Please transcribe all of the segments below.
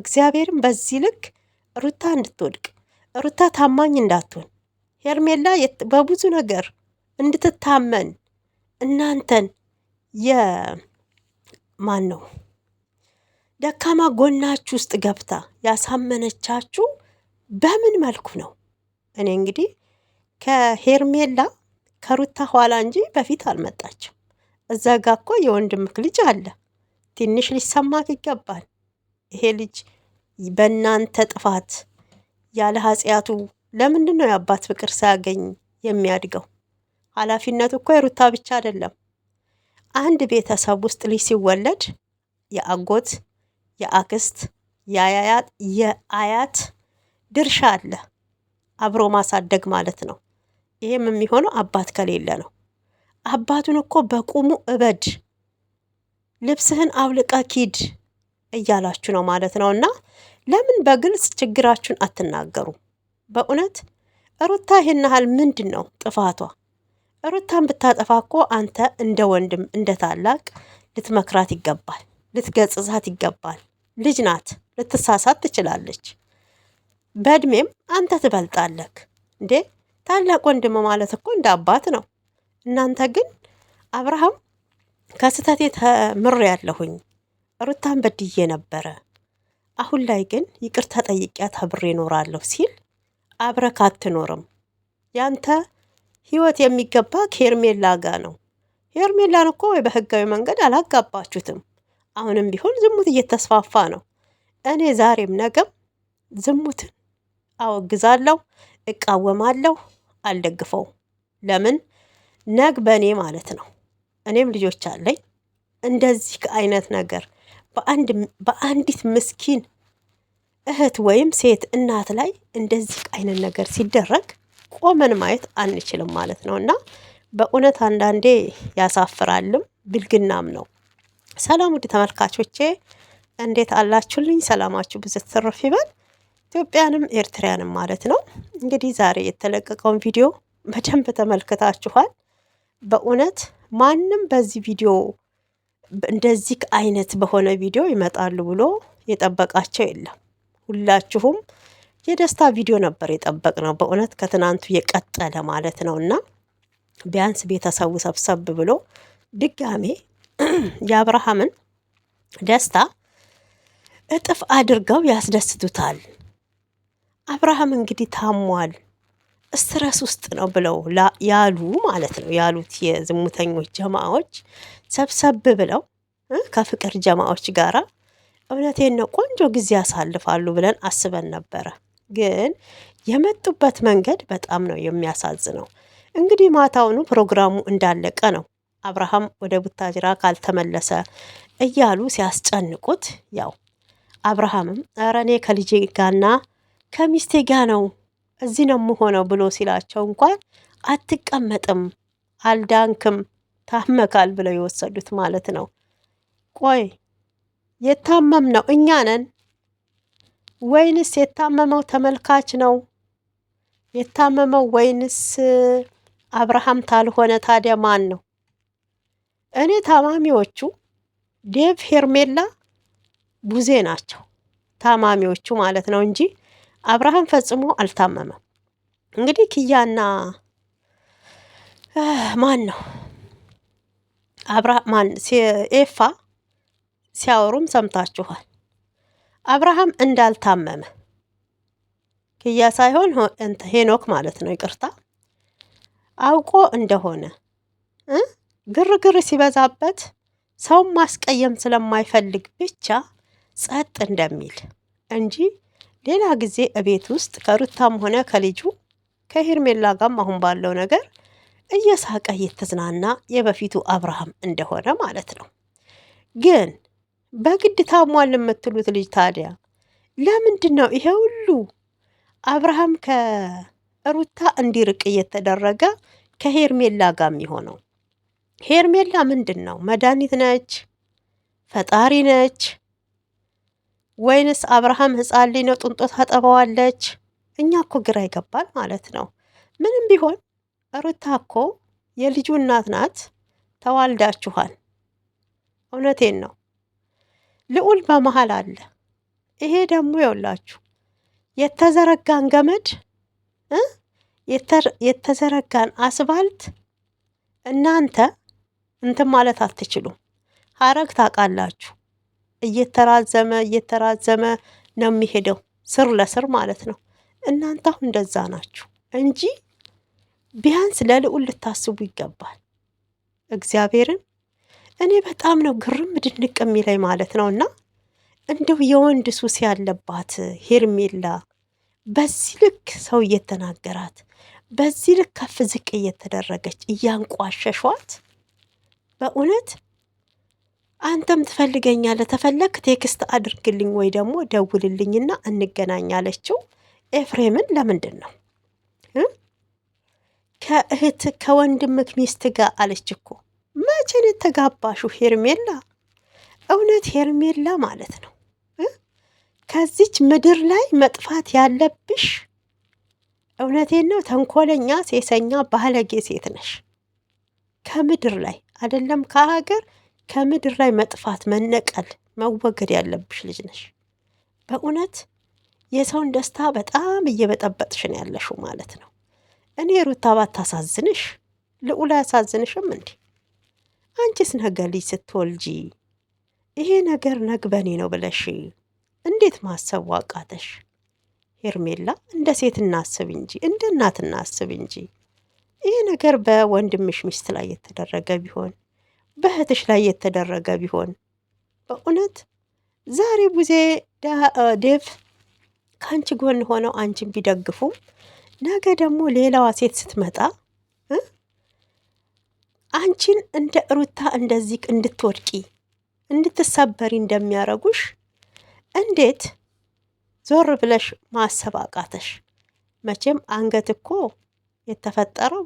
እግዚአብሔርም በዚህ ልክ ሩታ እንድትወድቅ ሩታ ታማኝ እንዳትሆን ሄርሜላ በብዙ ነገር እንድትታመን እናንተን የማን ነው ደካማ ጎናችሁ ውስጥ ገብታ ያሳመነቻችሁ በምን መልኩ ነው? እኔ እንግዲህ ከሄርሜላ ከሩታ ኋላ እንጂ በፊት አልመጣችም። እዛ ጋ እኮ የወንድምክ ልጅ አለ። ትንሽ ሊሰማክ ይገባል። ይሄ ልጅ በእናንተ ጥፋት ያለ ኃጢአቱ ለምንድን ነው የአባት ፍቅር ሳያገኝ የሚያድገው? ኃላፊነቱ እኮ የሩታ ብቻ አይደለም። አንድ ቤተሰብ ውስጥ ልጅ ሲወለድ የአጎት፣ የአክስት፣ የአያት ድርሻ አለ። አብሮ ማሳደግ ማለት ነው። ይሄም የሚሆነው አባት ከሌለ ነው። አባቱን እኮ በቁሙ እበድ፣ ልብስህን አውልቀ ኪድ እያላችሁ ነው ማለት ነው። እና ለምን በግልጽ ችግራችሁን አትናገሩ? በእውነት ሩታ ይሄን ያህል ምንድን ነው ጥፋቷ? ሩታን ብታጠፋ እኮ አንተ እንደ ወንድም እንደ ታላቅ ልትመክራት ይገባል፣ ልትገጽዛት ይገባል። ልጅ ናት፣ ልትሳሳት ትችላለች። በእድሜም አንተ ትበልጣለክ እንዴ። ታላቅ ወንድም ማለት እኮ እንደ አባት ነው። እናንተ ግን አብርሃም ከስተቴ ተምሬያለሁኝ፣ ሩታን በድዬ ነበረ፣ አሁን ላይ ግን ይቅርታ ጠይቂያት አብሬ እኖራለሁ ሲል አብረክ አትኖርም። ያንተ ህይወት የሚገባ ከሄርሜላ ጋ ነው። ሄርሜላን እኮ ወይ በህጋዊ መንገድ አላጋባችሁትም። አሁንም ቢሆን ዝሙት እየተስፋፋ ነው። እኔ ዛሬም ነገም ዝሙትን አወግዛለሁ፣ እቃወማለሁ፣ አልደግፈውም። ለምን ነግ በእኔ ማለት ነው። እኔም ልጆች አለኝ። እንደዚህ አይነት ነገር በአንዲት ምስኪን እህት ወይም ሴት እናት ላይ እንደዚህ አይነት ነገር ሲደረግ ቆመን ማየት አንችልም ማለት ነው። እና በእውነት አንዳንዴ ያሳፍራልም ብልግናም ነው። ሰላም ውድ ተመልካቾቼ እንዴት አላችሁልኝ? ሰላማችሁ ብዙ ትርፍ ይበል። ኢትዮጵያንም ኤርትራንም ማለት ነው። እንግዲህ ዛሬ የተለቀቀውን ቪዲዮ በደንብ ተመልክታችኋል። በእውነት ማንም በዚህ ቪዲዮ እንደዚህ አይነት በሆነ ቪዲዮ ይመጣሉ ብሎ የጠበቃቸው የለም። ሁላችሁም የደስታ ቪዲዮ ነበር የጠበቅነው። በእውነት ከትናንቱ የቀጠለ ማለት ነው። እና ቢያንስ ቤተሰቡ ሰብሰብ ብሎ ድጋሜ የአብርሃምን ደስታ እጥፍ አድርገው ያስደስቱታል። አብርሃም እንግዲህ ታሟል፣ ስትረስ ውስጥ ነው ብለው ያሉ ማለት ነው ያሉት የዝሙተኞች ጀማዎች ሰብሰብ ብለው ከፍቅር ጀማዎች ጋራ እውነቴን ነው ቆንጆ ጊዜ ያሳልፋሉ ብለን አስበን ነበረ። ግን የመጡበት መንገድ በጣም ነው የሚያሳዝነው። እንግዲህ ማታውኑ ፕሮግራሙ እንዳለቀ ነው አብርሃም ወደ ቡታጅራ ካልተመለሰ እያሉ ሲያስጨንቁት፣ ያው አብርሃምም ኧረ እኔ ከልጄ ጋና ከሚስቴ ጋ ነው እዚህ ነው የምሆነው ብሎ ሲላቸው እንኳን አትቀመጥም፣ አልዳንክም፣ ታመካል ብለው የወሰዱት ማለት ነው። ቆይ የታመም ነው እኛ ነን ወይንስ የታመመው ተመልካች ነው የታመመው? ወይንስ አብርሃም ታልሆነ ታዲያ ማን ነው? እኔ ታማሚዎቹ ዴቭ፣ ሄርሜላ፣ ቡዜ ናቸው ታማሚዎቹ ማለት ነው እንጂ አብርሃም ፈጽሞ አልታመመም። እንግዲህ ኪያና ማን ነው ኤፋ ሲያወሩም ሰምታችኋል። አብርሃም እንዳልታመመ ኪያ ሳይሆን ሄኖክ ማለት ነው፣ ይቅርታ፣ አውቆ እንደሆነ ግርግር ሲበዛበት ሰው ማስቀየም ስለማይፈልግ ብቻ ጸጥ እንደሚል እንጂ ሌላ ጊዜ እቤት ውስጥ ከሩታም ሆነ ከልጁ ከሄርሜላ ጋርም አሁን ባለው ነገር እየሳቀ እየተዝናና የበፊቱ አብርሃም እንደሆነ ማለት ነው። ግን በግድ ታሟል የምትሉት ልጅ ታዲያ ለምንድን ነው ይሄ ሁሉ አብርሃም ከሩታ እንዲርቅ እየተደረገ ከሄርሜላ ጋር የሚሆነው? ሄርሜላ ምንድን ነው መድኃኒት ነች? ፈጣሪ ነች? ወይንስ አብርሃም ሕፃን ልጅ ነው ጡንጦ ታጠባዋለች? እኛ እኮ ግራ ይገባል ማለት ነው። ምንም ቢሆን ሩታ እኮ የልጁ እናት ናት። ተዋልዳችኋል። እውነቴን ነው። ልዑል በመሀል አለ። ይሄ ደግሞ ይኸውላችሁ የተዘረጋን ገመድ እ የተዘረጋን አስፋልት እናንተ እንትን ማለት አትችሉም። ሀረግ ታውቃላችሁ፣ እየተራዘመ ነው የሚሄደው ስር ለስር ማለት ነው። እናንተ አሁን እንደዛ ናችሁ እንጂ ቢያንስ ለልዑል ልታስቡ ይገባል። እግዚአብሔርን እኔ በጣም ነው ግርም ድንቅ የሚለኝ ማለት ነው። እና እንደው የወንድ ሱስ ያለባት ሄርሜላ በዚህ ልክ ሰው እየተናገራት፣ በዚህ ልክ ከፍ ዝቅ እየተደረገች እያንቋሸሿት፣ በእውነት አንተም ትፈልገኛለህ፣ ተፈለክ ቴክስት አድርግልኝ ወይ ደግሞ ደውልልኝና እንገናኝ አለችው። ኤፍሬምን ለምንድን ነው ከእህት ከወንድምክ ሚስት ጋር አለች እኮ። መቼ ነው የተጋባሹ ሄርሜላ? እውነት ሄርሜላ ማለት ነው ከዚች ምድር ላይ መጥፋት ያለብሽ፣ እውነቴን ነው፣ ተንኮለኛ፣ ሴሰኛ፣ ባለጌ ሴት ነሽ። ከምድር ላይ አይደለም ከሀገር ከምድር ላይ መጥፋት፣ መነቀል፣ መወገድ ያለብሽ ልጅ ነሽ። በእውነት የሰውን ደስታ በጣም እየበጠበጥሽ ነው ያለሽው ማለት ነው። እኔ ሩታ ባታሳዝንሽ ልዑል አያሳዝንሽም እንዴ? አንቺስ ነገ ልጅ ስትወልጂ ይሄ ነገር ነግበኔ ነው ብለሽ እንዴት ማሰብ ዋቃተሽ? ሄርሜላ እንደ ሴት እናስብ እንጂ እንደ እናት እናስብ እንጂ። ይሄ ነገር በወንድምሽ ሚስት ላይ የተደረገ ቢሆን፣ በእህትሽ ላይ የተደረገ ቢሆን፣ በእውነት ዛሬ ቡዜ ዴቭ ከአንቺ ጎን ሆነው አንቺን ቢደግፉ፣ ነገ ደግሞ ሌላዋ ሴት ስትመጣ አንቺን እንደ ሩታ እንደዚህ እንድትወድቂ እንድትሰበሪ እንደሚያረጉሽ እንዴት ዞር ብለሽ ማሰብ አቃተሽ? መቼም አንገት እኮ የተፈጠረው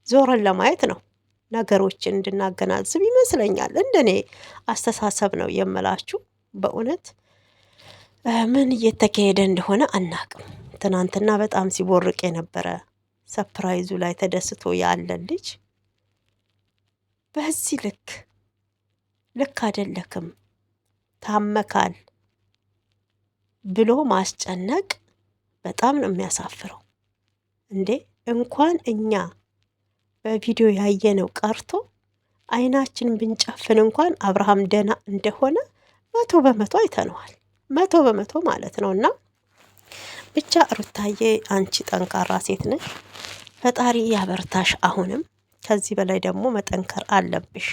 ዞርን ለማየት ነው። ነገሮችን እንድናገናዝብ ይመስለኛል። እንደኔ አስተሳሰብ ነው የምላችሁ። በእውነት ምን እየተካሄደ እንደሆነ አናቅም። ትናንትና በጣም ሲቦርቅ የነበረ ሰፕራይዙ ላይ ተደስቶ ያለ ልጅ በዚህ ልክ አይደለክም፣ ታመካል ብሎ ማስጨነቅ በጣም ነው የሚያሳፍረው። እንዴ እንኳን እኛ በቪዲዮ ያየነው ቀርቶ አይናችን ብንጨፍን እንኳን አብርሃም ደህና እንደሆነ 100% አይተነዋል። 100% ማለት ነው። እና ብቻ ሩታዬ አንቺ ጠንካራ ሴት ነሽ፣ ፈጣሪ ያበርታሽ። አሁንም ከዚህ በላይ ደግሞ መጠንከር አለብሽ።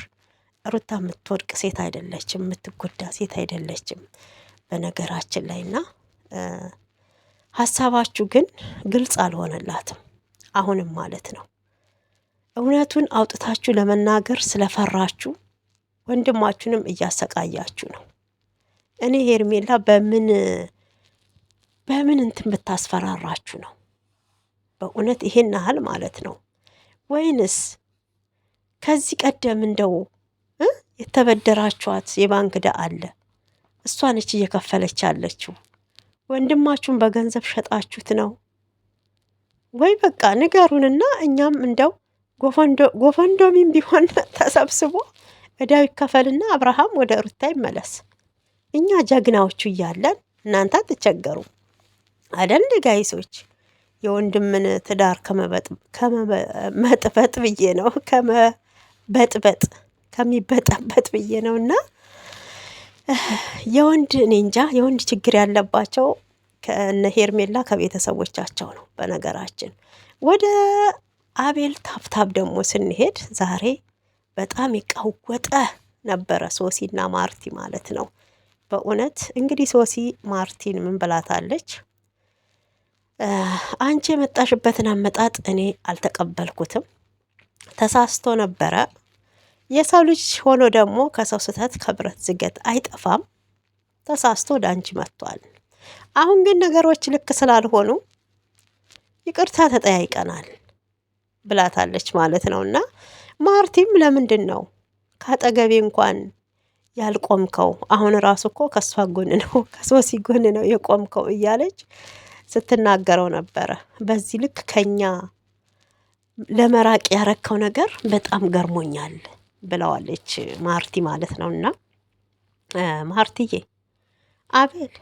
ሩታ የምትወድቅ ሴት አይደለችም፣ የምትጎዳ ሴት አይደለችም በነገራችን ላይ። እና ሀሳባችሁ ግን ግልጽ አልሆነላትም አሁንም ማለት ነው። እውነቱን አውጥታችሁ ለመናገር ስለፈራችሁ ወንድማችሁንም እያሰቃያችሁ ነው። እኔ ሄርሜላ በምን እንትን ብታስፈራራችሁ ነው በእውነት ይሄን ያህል ማለት ነው? ወይንስ ከዚህ ቀደም እንደው የተበደራችኋት የባንክ ዕዳ አለ፣ እሷ ነች እየከፈለች ያለችው? ወንድማችሁን በገንዘብ ሸጣችሁት ነው ወይ? በቃ ንገሩንና እኛም እንደው ጎፈንዶሚም ቢሆን ተሰብስቦ ዕዳው ይከፈልና አብርሃም ወደ ሩታ ይመለስ። እኛ ጀግናዎቹ እያለን እናንተ አትቸገሩ አይደል? ጋይሶች የወንድምን ትዳር ከመበጥበጥ ብዬ ነው፣ ከመበጥበጥ ከሚበጠበጥ ብዬ ነው። እና የወንድ እኔ እንጃ የወንድ ችግር ያለባቸው ከነ ሄርሜላ ከቤተሰቦቻቸው ነው። በነገራችን ወደ አቤል ታብታብ ደግሞ ስንሄድ ዛሬ በጣም የቀወጠ ነበረ፣ ሶሲና ማርቲ ማለት ነው። በእውነት እንግዲህ ሶሲ ማርቲን ምን ብላታለች? አንቺ የመጣሽበትን አመጣጥ እኔ አልተቀበልኩትም፣ ተሳስቶ ነበረ። የሰው ልጅ ሆኖ ደግሞ ከሰው ስህተት ከብረት ዝገት አይጠፋም። ተሳስቶ ወደ አንቺ መጥቷል። አሁን ግን ነገሮች ልክ ስላልሆኑ ይቅርታ ተጠያይቀናል ብላታለች ማለት ነው። እና ማርቲም ለምንድን ነው ከአጠገቤ እንኳን ያልቆምከው? አሁን ራሱ እኮ ከእሷ ጎን ነው ከሶሲ ጎን ነው የቆምከው እያለች ስትናገረው ነበረ። በዚህ ልክ ከኛ ለመራቅ ያረከው ነገር በጣም ገርሞኛል ብለዋለች ማርቲ ማለት ነው። እና ማርትዬ አቤል